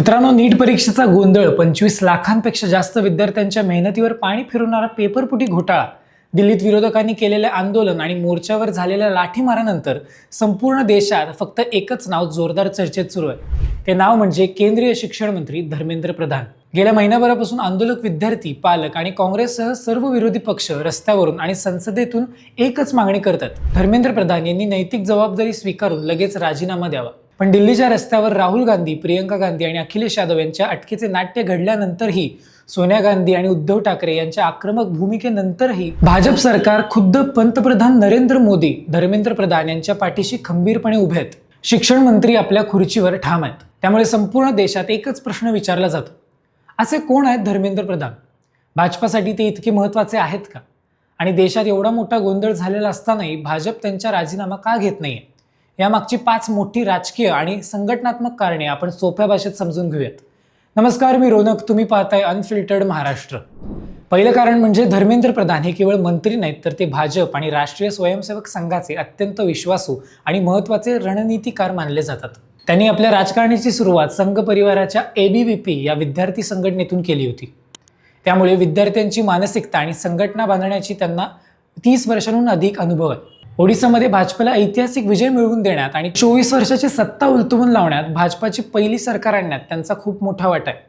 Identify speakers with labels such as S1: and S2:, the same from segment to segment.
S1: मित्रांनो, नीट परीक्षेचा गोंधळ, 25 लाखांपेक्षा जास्त विद्यार्थ्यांच्या मेहनतीवर पाणी फिरवणारा पेपरफुटी घोटाळा, दिल्लीत विरोधकांनी केलेले आंदोलन आणि मोर्चावर झालेल्या लाठीमारानंतर संपूर्ण देशात फक्त एकच नाव जोरदार चर्चेत सुरू आहे. ते नाव म्हणजे केंद्रीय शिक्षण मंत्री धर्मेंद्र प्रधान. गेल्या महिनाभरापासून आंदोलक विद्यार्थी, पालक आणि काँग्रेससह सर्व विरोधी पक्ष रस्त्यावरून आणि संसदेतून एकच मागणी करतात: धर्मेंद्र प्रधान यांनी नैतिक जबाबदारी स्वीकारून लगेच राजीनामा द्यावा. पण दिल्लीच्या रस्त्यावर राहुल गांधी, प्रियंका गांधी आणि अखिलेश यादव यांच्या अटकेचे नाट्य घडल्यानंतरही, सोनिया गांधी आणि उद्धव ठाकरे यांच्या आक्रमक भूमिकेनंतरही भाजप सरकार, खुद्द पंतप्रधान नरेंद्र मोदी धर्मेंद्र प्रधान यांच्या पाठीशी खंबीरपणे उभे आहेत. शिक्षण मंत्री आपल्या खुर्चीवर ठाम आहेत. त्यामुळे संपूर्ण देशात एकच प्रश्न विचारला जातो: असे कोण आहेत धर्मेंद्र प्रधान? भाजपासाठी ते इतके महत्त्वाचे आहेत का? आणि देशात एवढा मोठा गोंधळ झालेला असतानाही भाजप त्यांचा राजीनामा का घेत नाहीये? यामागची 5 मोठी राजकीय आणि संघटनात्मक कारणे आपण सोप्या भाषेत समजून घेऊयात. नमस्कार, मी रोनक. तुम्ही पाहताय अनफिल्टर्ड महाराष्ट्र. पहिलं कारण म्हणजे धर्मेंद्र प्रधान हे केवळ मंत्री नाहीत, तर ते भाजप आणि राष्ट्रीय स्वयंसेवक संघाचे अत्यंत विश्वासू आणि महत्त्वाचे रणनीतिकार मानले जातात. त्यांनी आपल्या राजकारणाची सुरुवात संघ परिवाराच्या ABVP या विद्यार्थी संघटनेतून केली होती. त्यामुळे विद्यार्थ्यांची मानसिकता आणि संघटना बांधण्याची त्यांना 30 वर्षांहून अधिक अनुभव आहे. ओडिसामध्ये भाजपला ऐतिहासिक विजय मिळवून देण्यात आणि 24 वर्षाची सत्ता उलटवून लावण्यात भाजपाची पहिली सरकार आणण्यात त्यांचा खूप मोठा वाटा आहे.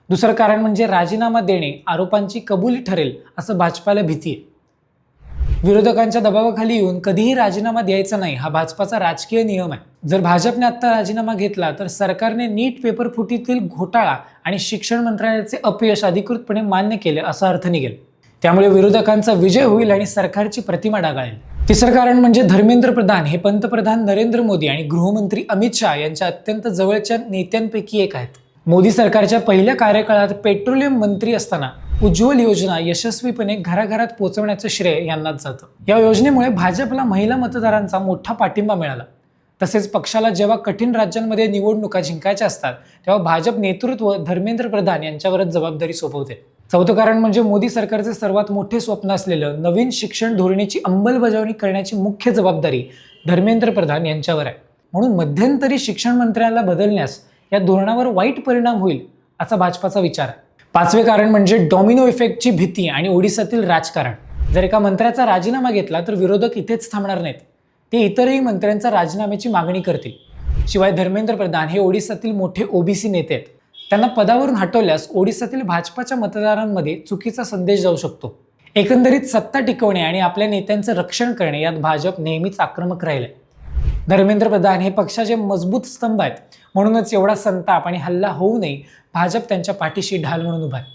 S1: दुसरं कारण म्हणजे राजीनामा देणे आरोपांची कबुली ठरेल असं भाजपाला भीती आहे. विरोधकांच्या दबावाखाली येऊन कधीही राजीनामा द्यायचा नाही, हा भाजपाचा राजकीय नियम आहे. जर भाजपने आता राजीनामा घेतला तर सरकारने नीट पेपरफुटीतील घोटाळा आणि शिक्षण मंत्रालयाचे अपयश अधिकृतपणे मान्य केले असा अर्थ निघेल. त्यामुळे विरोधकांचा विजय होईल आणि सरकारची प्रतिमा डागाळेल. तिसरं कारण म्हणजे धर्मेंद्र प्रधान हे पंतप्रधान नरेंद्र मोदी आणि गृहमंत्री अमित शहा यांच्या अत्यंत जवळच्या नेत्यांपैकी एक आहेत. मोदी सरकारच्या पहिल्या कार्यकाळात पेट्रोलियम मंत्री असताना उज्ज्वल योजना यशस्वीपणे घराघरात पोहोचवण्याचं श्रेय यांनाच जातं. या योजनेमुळे भाजपला महिला मतदारांचा मोठा पाठिंबा मिळाला. तसेच पक्षाला जेव्हा कठीण राज्यांमध्ये निवडणुका जिंकायच्या असतात तेव्हा भाजप नेतृत्व धर्मेंद्र प्रधान यांच्यावरच जबाबदारी सोपवते. चौथं कारण म्हणजे मोदी सरकारचे सर्वात मोठे स्वप्न असलेलं नवीन शिक्षण धोरणेची अंमलबजावणी करण्याची मुख्य जबाबदारी धर्मेंद्र प्रधान यांच्यावर आहे. म्हणून मध्यंतरी शिक्षण मंत्र्याला बदलण्यास या धोरणावर वाईट परिणाम होईल असा भाजपाचा विचार आहे. पाचवे कारण म्हणजे डॉमिनो इफेक्टची भीती आणि ओडिसातील राजकारण. जर एका मंत्र्याचा राजीनामा घेतला तर विरोधक इथेच थांबणार नाहीत, ते इतरही मंत्र्यांच्या राजीनाम्याची मागणी करतील. शिवाय धर्मेंद्र प्रधान हे ओडिसातील मोठे OBC नेते आहेत. त्यांना पदावरून हटवल्यास ओडिसातील भाजपाच्या मतदारांमध्ये चुकीचा संदेश जाऊ शकतो. एकंदरीत सत्ता टिकवणे आणि आपल्या नेत्यांचं रक्षण करणे यात भाजप नेहमीच आक्रमक राहिले. धर्मेंद्र प्रधान हे पक्षाचे मजबूत स्तंभ आहेत. म्हणूनच एवढा संताप आणि हल्ला होऊ नये भाजप त्यांच्या पाठीशी ढाल म्हणून उभा आहे.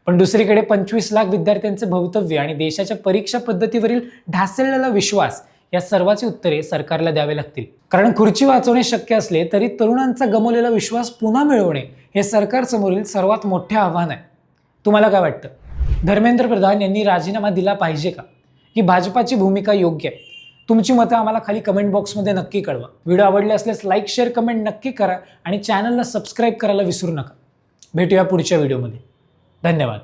S1: पण दुसरीकडे 25 लाख विद्यार्थ्यांचे भवितव्य आणि देशाच्या परीक्षा पद्धतीवरील ढासळलेला विश्वास या सर्वाची उत्तरे सरकारला द्यावे लागतील. कारण खुर्ची वाचवणे शक्य असले तरी तरुणांचा गमावलेला विश्वास पुन्हा मिळवणे हे सरकारसमोरील सर्वात मोठे आव्हान आहे. तुम्हाला काय वाटतं? धर्मेंद्र प्रधान यांनी राजीनामा दिला पाहिजे का? ही भाजपाची भूमिका योग्य आहे? तुमची मतं आम्हाला खाली कमेंट बॉक्समध्ये नक्की कळवा. व्हिडिओ आवडले असल्यास लाईक, शेअर, कमेंट नक्की करा आणि चॅनलला सबस्क्राईब करायला विसरू नका. भेटूया पुढच्या व्हिडिओमध्ये. धन्यवाद.